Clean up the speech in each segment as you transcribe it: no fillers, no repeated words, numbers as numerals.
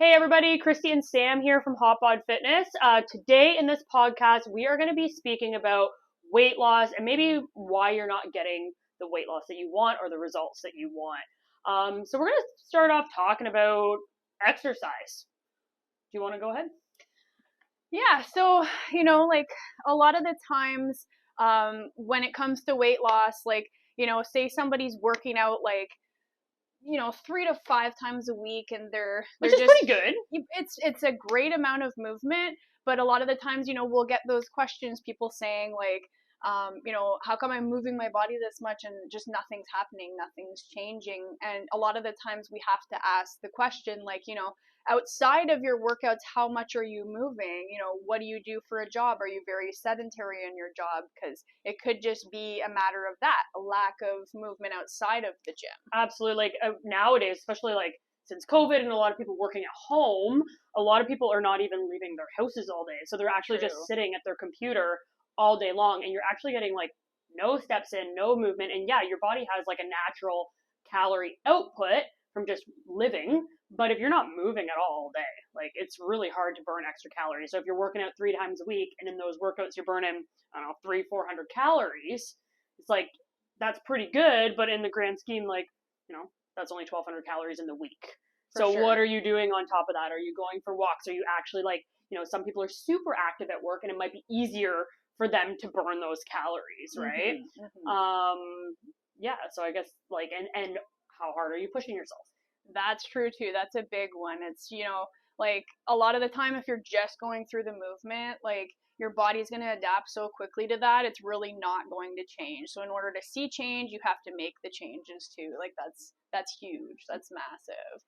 Hey everybody, Christy and Sam here from Hotbod Fitness. Today in this podcast, we are going to be speaking about weight loss and maybe why you're not getting the weight loss that you want or the results that you want. So we're going to start off talking about exercise. Do you want to go ahead? Yeah, so, like a lot of the times when it comes to weight loss, say somebody's working out 3 to 5 times a week and they're Which is just pretty good. It's a great amount of movement, but a lot of the times, we'll get those questions, people saying how come I'm moving my body this much and just nothing's happening, nothing's changing. And a lot of the times we have to ask the question, outside of your workouts, how much are you moving? What do you do for a job? Are you very sedentary in your job? Because it could just be a matter of that, a lack of movement outside of the gym. Absolutely. Nowadays, especially since COVID and a lot of people working at home, a lot of people are not even leaving their houses all day. So they're actually just sitting at their computer all day long, and you're actually getting no steps in, no movement. And yeah, your body has a natural calorie output from just living. But if you're not moving at all day, it's really hard to burn extra calories. So if you're working out 3 times a week and in those workouts you're burning, I don't know, 300-400 calories, it's that's pretty good. But in the grand scheme, that's only 1,200 calories in the week. So what are you doing on top of that? Are you going for walks? Are you actually some people are super active at work and it might be easier for them to burn those calories, right? Yeah, so I guess and how hard are you pushing yourself? That's true too. That's a big one. It's, a lot of the time if you're just going through the movement, your body's going to adapt so quickly to that, it's really not going to change. So in order to see change, you have to make the changes too. That's huge. That's massive.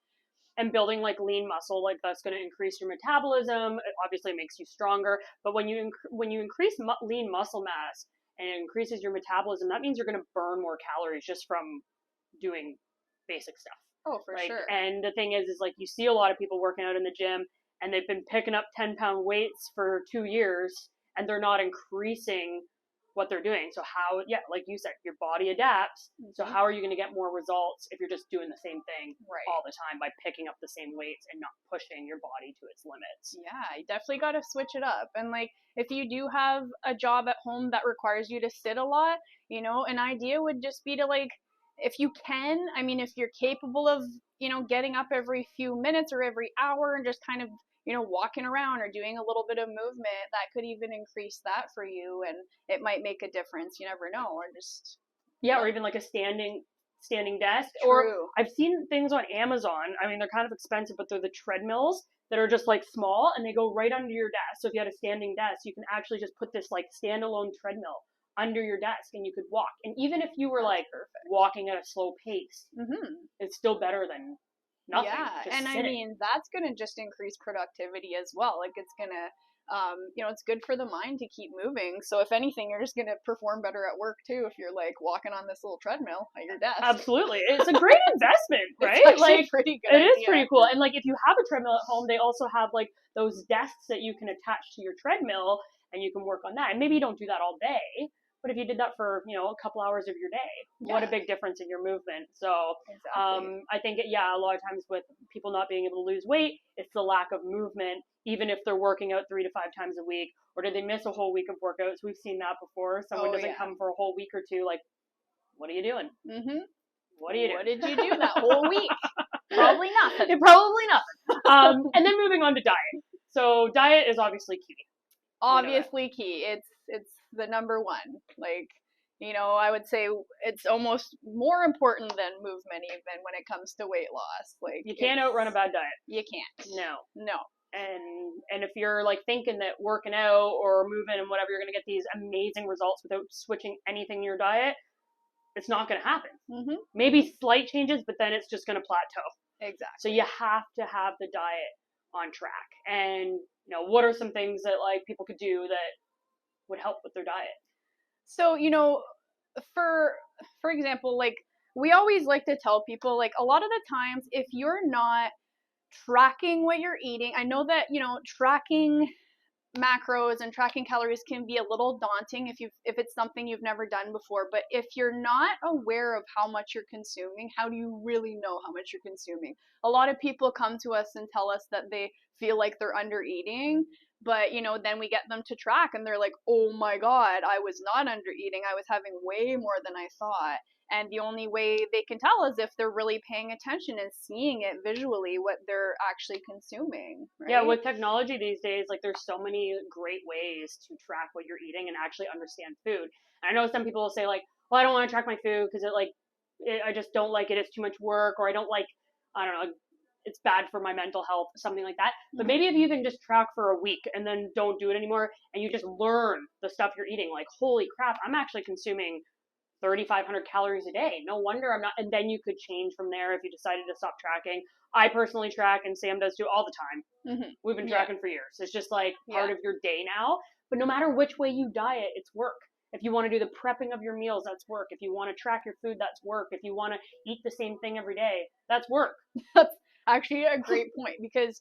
And building lean muscle, that's going to increase your metabolism. It obviously makes you stronger. But when you increase lean muscle mass and it increases your metabolism, that means you're going to burn more calories just from doing basic stuff. Oh, for sure. And the thing is you see a lot of people working out in the gym and they've been picking up 10-pound weights for 2 years and they're not increasing what they're doing. So how, like you said, your body adapts. So how are you going to get more results if you're just doing the same thing all the time by picking up the same weights and not pushing your body to its limits? Yeah, you definitely got to switch it up. And if you do have a job at home that requires you to sit a lot, an idea would just be to if you can, if you're capable of, getting up every few minutes or every hour and just kind of, walking around or doing a little bit of movement, that could even increase that for you. And it might make a difference. You never know. Or just. Yeah, or even a standing desk. True. Or I've seen things on Amazon. They're kind of expensive, but they're the treadmills that are just small and they go right under your desk. So if you had a standing desk, you can actually just put this standalone treadmill under your desk and you could walk. And even if you were walking at a slow pace, it's still better than nothing. Yeah, and sitting. That's going to just increase productivity as well. It's going to, it's good for the mind to keep moving. So if anything, you're just going to perform better at work too if you're walking on this little treadmill at your desk. Absolutely. It's a great investment, right? It's pretty good. It is pretty cool. And if you have a treadmill at home, they also have those desks that you can attach to your treadmill and you can work on that. And maybe you don't do that all day, but if you did that for, a couple hours of your day, what a big difference in your movement. So I think, a lot of times with people not being able to lose weight, it's the lack of movement, even if they're working out 3 to 5 times a week, or did they miss a whole week of workouts? We've seen that before. Someone doesn't come for a whole week or two. What are you doing? What are you doing? What did you do that whole week? Probably nothing. Probably nothing. And then moving on to diet. So diet is obviously key. Obviously key. It's the number one. I would say it's almost more important than movement even when it comes to weight loss. You can't outrun a bad diet. You can't. No. And if you're thinking that working out or moving and whatever, you're going to get these amazing results without switching anything in your diet, it's not going to happen. Maybe slight changes, but then it's just going to plateau. Exactly. So you have to have the diet on track. And what are some things that people could do that would help with their diet? So, for example, we always like to tell people, a lot of the times, if you're not tracking what you're eating, I know that, tracking macros and tracking calories can be a little daunting if it's something you've never done before. But if you're not aware of how much you're consuming, how do you really know how much you're consuming? A lot of people come to us and tell us that they feel like they're under eating, but then we get them to track and they're like, oh my god, I was not under eating, I was having way more than I thought. And the only way they can tell is if they're really paying attention and seeing it visually, what they're actually consuming, right? Yeah, with technology these days, like there's so many great ways to track what you're eating and actually understand food. And I know some people will say like, well, I don't want to track my food because I just don't like it. It's too much work, or I don't know, it's bad for my mental health, something like that. But maybe if you can just track for a week and then don't do it anymore, and you just learn the stuff you're eating, like, holy crap, I'm actually consuming 3,500 calories a day. No wonder I'm not. And then you could change from there if you decided to stop tracking. I personally track, and Sam does too, all the time. We've been tracking for years. It's just like part of your day now. But no matter which way you diet, it's work. If you want to do the prepping of your meals, that's work. If you want to track your food, that's work. If you want to eat the same thing every day, that's work. That's actually a great point, because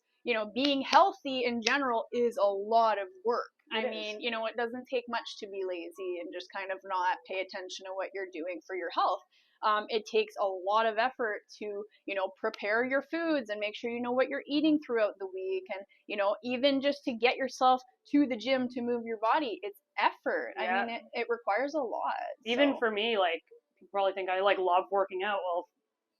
being healthy in general is a lot of work. I mean, it doesn't take much to be lazy and just kind of not pay attention to what you're doing for your health. It takes a lot of effort to, prepare your foods and make sure you know what you're eating throughout the week. And, even just to get yourself to the gym to move your body, it's effort. Yeah. I mean, it requires a lot. Even for me, like, people probably think I love working out. Well,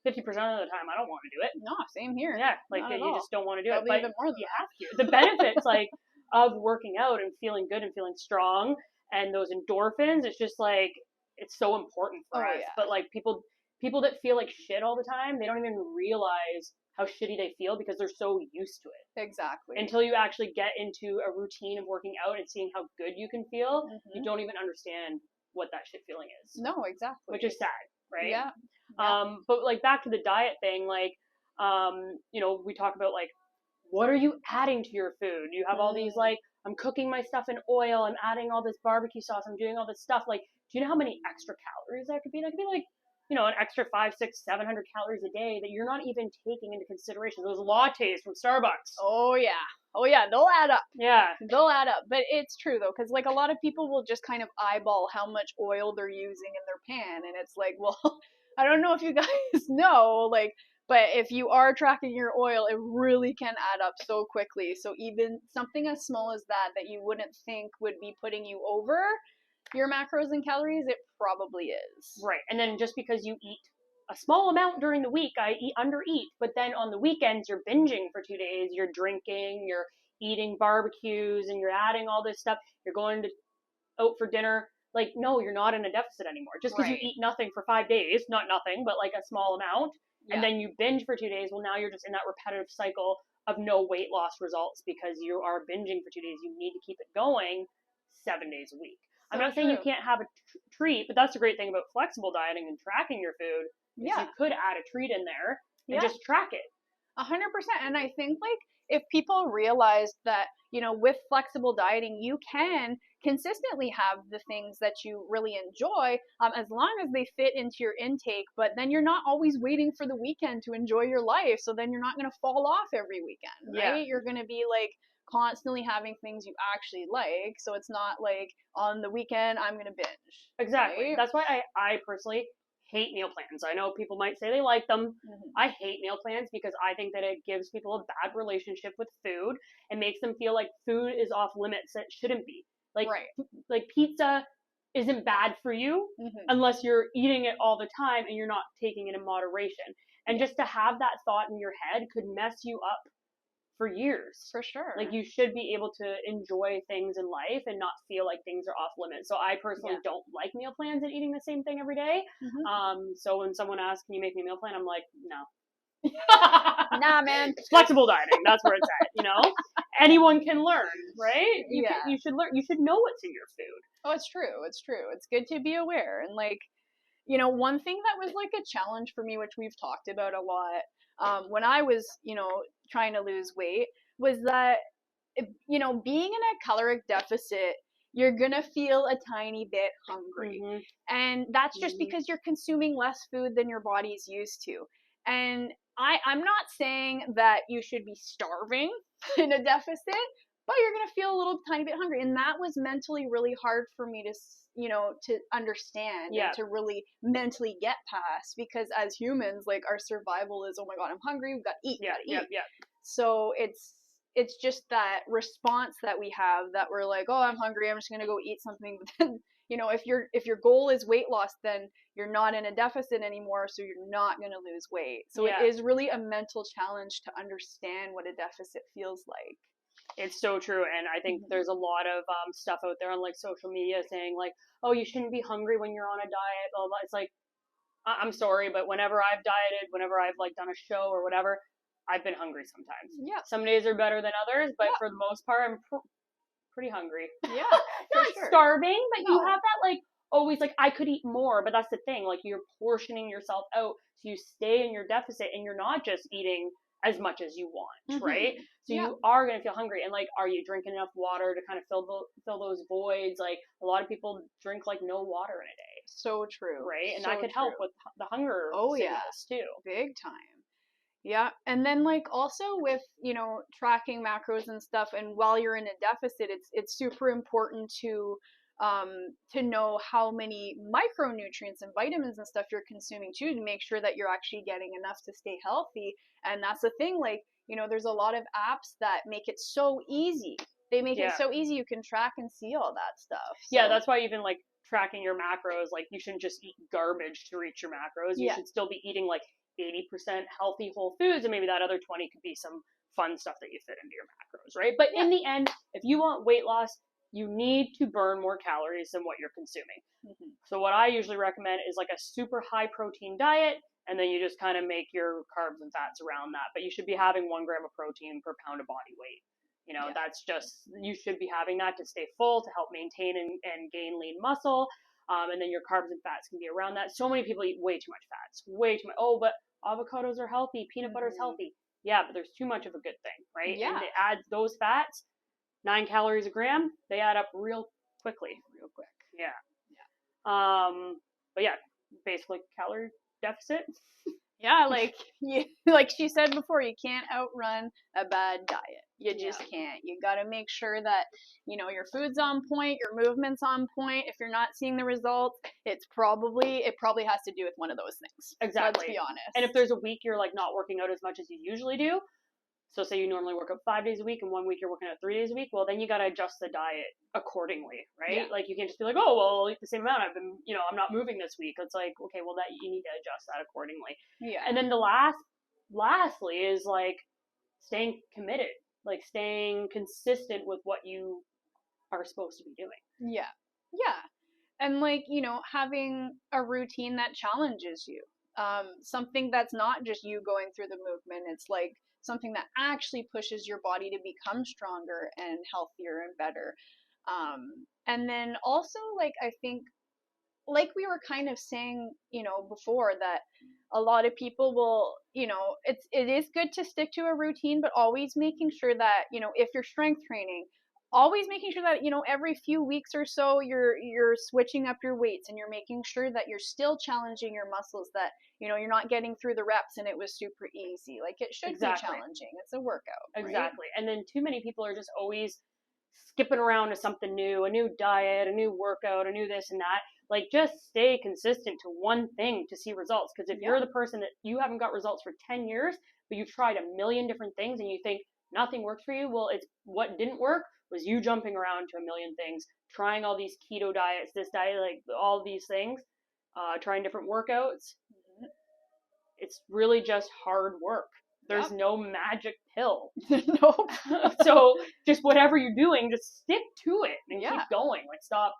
50% of the time, I don't want to do it. No, same here. Yeah, like you just don't want to do it. But even more than you have to. The benefits, of working out and feeling good and feeling strong and those endorphins, it's just like, it's so important for us. Yeah. But people that feel like shit all the time, they don't even realize how shitty they feel because they're so used to it. Exactly. Until you actually get into a routine of working out and seeing how good you can feel, you don't even understand what that shit feeling is. No, exactly. Which is sad, right? Yeah. But back to the diet thing, we talk about what are you adding to your food? You have all these I'm cooking my stuff in oil, I'm adding all this barbecue sauce, I'm doing all this stuff. Do you know how many extra calories that could be? That could be an extra 500, 600, 700 calories a day that you're not even taking into consideration. Those lattes from Starbucks. Oh yeah, they'll add up. Yeah, they'll add up. But it's true though, because a lot of people will just kind of eyeball how much oil they're using in their pan, and it's like, well, I don't know if you guys know, but if you are tracking your oil, it really can add up so quickly. So even something as small as that you wouldn't think would be putting you over your macros and calories, it probably is. Right. And then just because you eat a small amount during the week, I undereat, but then on the weekends you're binging for 2 days, you're drinking, you're eating barbecues, and you're adding all this stuff, you're going out for dinner. No, you're not in a deficit anymore. Just because you eat nothing for 5 days, not nothing, but a small amount, and then you binge for 2 days, well, now you're just in that repetitive cycle of no weight loss results because you are binging for 2 days. You need to keep it going 7 days a week. I'm not saying you can't have a treat, but that's the great thing about flexible dieting and tracking your food. You could add a treat in there and just track it. 100%. And I think if people realize that, with flexible dieting, you can consistently have the things that you really enjoy, as long as they fit into your intake, but then you're not always waiting for the weekend to enjoy your life. So then you're not going to fall off every weekend, right? Yeah. You're going to be constantly having things you actually like. So it's not on the weekend, I'm going to binge. Exactly. Right? That's why I personally hate meal plans. I know people might say they like them. I hate meal plans because I think that it gives people a bad relationship with food and makes them feel like food is off limits that shouldn't be. Pizza isn't bad for you unless you're eating it all the time and you're not taking it in moderation. And just to have that thought in your head could mess you up for years. For sure. You should be able to enjoy things in life and not feel like things are off limits. So I personally don't like meal plans and eating the same thing every day. So when someone asks, can you make me a meal plan? I'm like, no. Nah, man. Flexible dieting. That's where it's at, Anyone can learn, right? You should learn. You should know what's in your food. Oh, it's true. It's true. It's good to be aware. And one thing that was a challenge for me, which we've talked about a lot, when I was, trying to lose weight, was that, being in a caloric deficit, you're going to feel a tiny bit hungry. And that's just because you're consuming less food than your body's used to. And I'm not saying that you should be starving in a deficit, but you're going to feel a little tiny bit hungry. And that was mentally really hard for me to, to understand and to really mentally get past, because as humans, like, our survival is, oh my God, I'm hungry. We've got to eat. Yeah. So it's just that response that we have that we're like, oh, I'm hungry, I'm just going to go eat something. But then, if your goal is weight loss, then you're not in a deficit anymore, so you're not going to lose weight. So it is really a mental challenge to understand what a deficit feels like. It's so true. And I think there's a lot of stuff out there on like social media saying like, oh, you shouldn't be hungry when you're on a diet, blah, blah. It's like, I'm sorry, but whenever I've dieted, whenever I've like done a show or whatever, I've been hungry sometimes. Yeah. Some days are better than others, but for the most part, I'm pretty hungry. Yeah. Not starving, but you have that like always like, I could eat more, but that's the thing. Like, you're portioning yourself out so you stay in your deficit and you're not just eating as much as you want, right? So you are going to feel hungry. And like, are you drinking enough water to kind of fill those voids? Like, a lot of people drink like no water in a day. So true. Right? And that could help with the hunger signals too. Big time. Yeah. And then like also with, tracking macros and stuff, and while you're in a deficit, it's super important to know how many micronutrients and vitamins and stuff you're consuming too, to make sure that you're actually getting enough to stay healthy. And that's the thing, like, there's a lot of apps that make it so easy. They make it so easy, you can track and see all that stuff. So. Yeah, that's why even like tracking your macros, like, you shouldn't just eat garbage to reach your macros. You should still be eating like 80% healthy whole foods, and maybe that other 20 could be some fun stuff that you fit into your macros, right? But in the end, if you want weight loss, you need to burn more calories than what you're consuming. So what I usually recommend is like a super high protein diet, and then you just kind of make your carbs and fats around that. But you should be having 1 gram of protein per pound of body weight. That's just, you should be having that to stay full, to help maintain and gain lean muscle. And then your carbs and fats can be around that. So many people eat way too much fats, way too much. Oh, but avocados are healthy, peanut butter is healthy. Yeah, but there's too much of a good thing, right? Yeah. And it adds those fats, 9 calories a gram, they add up real quickly. Real quick. Yeah. But yeah, basically calorie deficit. Yeah, like she said before, you can't outrun a bad diet. You just can't. You got to make sure that, your food's on point, your movement's on point. If you're not seeing the results, it probably has to do with one of those things. Exactly. Let's be honest. And if there's a week you're like not working out as much as you usually do, so say you normally work out 5 days a week and 1 week you're working out 3 days a week, well, then you got to adjust the diet accordingly, right? Yeah. Like, you can't just be like, oh, well, I'll eat the same amount. I'm not moving this week. It's like, okay, well, that you need to adjust that accordingly. Yeah. And then the lastly is like staying committed, like staying consistent with what you are supposed to be doing. Yeah. Yeah. And like, having a routine that challenges you. Something that's not just you going through the movement. It's like something that actually pushes your body to become stronger and healthier and better. And then also, like, I think, like we were kind of saying, before, that a lot of people will, it is good to stick to a routine, but always making sure that, if you're strength training, always making sure that, every few weeks or so you're switching up your weights, and you're making sure that you're still challenging your muscles, that, you're not getting through the reps and it was super easy. Like, it should be challenging. It's a workout. Exactly. Right? And then too many people are just always skipping around to something new, a new diet, a new workout, a new this and that. Like, just stay consistent to one thing to see results. Because if you're the person that you haven't got results for 10 years, but you've tried a million different things and you think nothing works for you, well, it's what didn't work was you jumping around to a million things, trying all these keto diets, this diet, like all these things, trying different workouts. It's really just hard work. There's no magic pill. No. So just whatever you're doing, just stick to it and keep going. Like, stop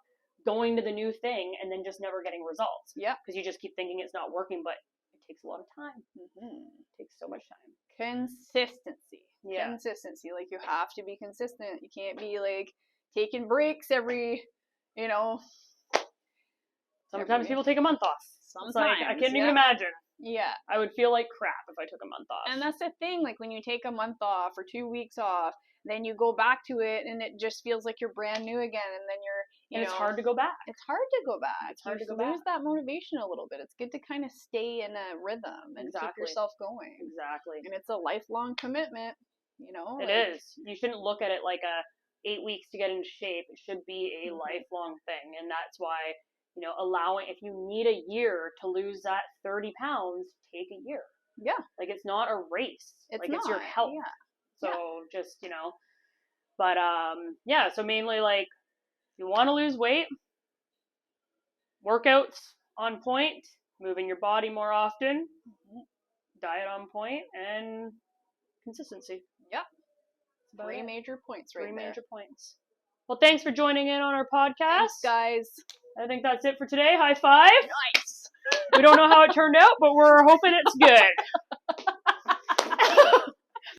going to the new thing and then just never getting results. Yeah. Because you just keep thinking it's not working, but it takes a lot of time. It takes so much time. Consistency. Yeah. Consistency. Like, you have to be consistent. You can't be like taking breaks every, Sometimes people take a month off. Sometimes. Like, I can't even imagine. Yeah. I would feel like crap if I took a month off. And that's the thing, like, when you take a month off or 2 weeks off, then you go back to it and it just feels like you're brand new again, and then and it's hard to go back. It's hard to go back. It's hard to lose that motivation a little bit. It's good to kind of stay in a rhythm and keep yourself going. Exactly. And it's a lifelong commitment, It is. You shouldn't look at it like 8 weeks to get into shape. It should be a Mhm. lifelong thing. And that's why, you know, if you need a year to lose that 30 pounds, take a year. Yeah. Like, it's not a race. It's It's your not, health. yeah. So just, you know, but, yeah, so mainly, like, if you want to lose weight, workouts on point, moving your body more often, diet on point, and consistency. Yep. About Three it. major points right Three there. major points. Well, thanks for joining in on our podcast. Thanks, guys. I think that's it for today. High five. Nice. We don't know how it turned out, but we're hoping it's good.